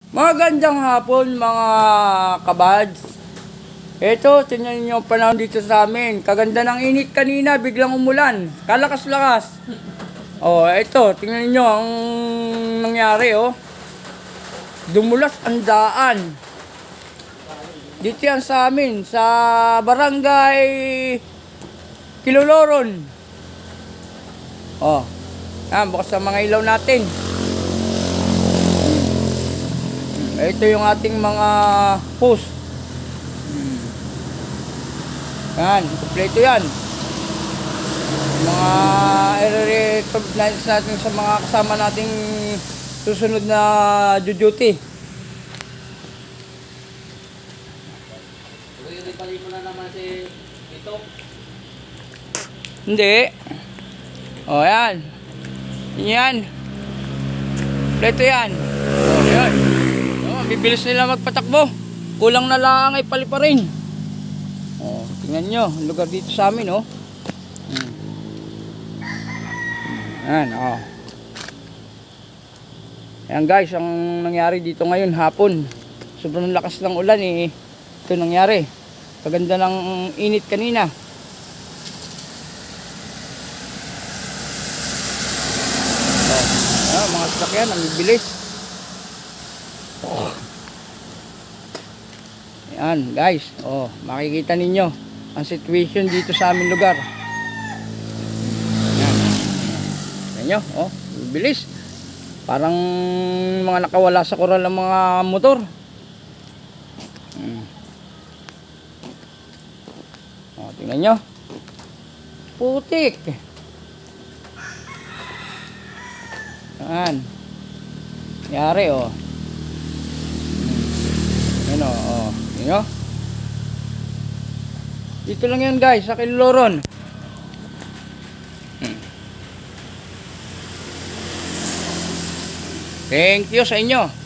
Magandang hapon mga kabads. Ito, tingnan niyo ang panahon dito sa amin. Kaganda ng init kanina, biglang umulan. Kalakas-lakas. Oh, ito, tingnan niyo ang nangyari, oh. Dumulas ang daan. Dito yan sa amin, sa barangay Kiluloron. Oh, yan, bukas ang mga ilaw natin. Ito yung ating mga post. Yan, kompleto yan. Mga i-recognize natin sa mga kasama nating susunod na duty. Pali mo na naman si ito. Hindi. O, yan. Yan. Kompleto yan. O, yan. O, bibilis nila magpatakbo. Kulang na lang ay pali pa rin. O, tingnan nyo. Ang lugar dito sa amin, o. Yan, o. Yan guys, ang nangyari dito ngayon hapon. Sobrang lakas ng ulan, eh. Ito nangyari. Kaganda ng init kanina. Oh, mga sasakyan, ang bilis. Yan guys, oh, makikita ninyo ang situation dito sa aming lugar. Yan. Tingnan nyo, oh, bilis. Parang mga nakawala sa koral ng mga motor. Oh, tingnan nyo. Putik. Yan. Yari, oh. Yan, oh. Tingnan nyo. Dito lang yan guys, sa Kiluloron. Thank you sa inyo.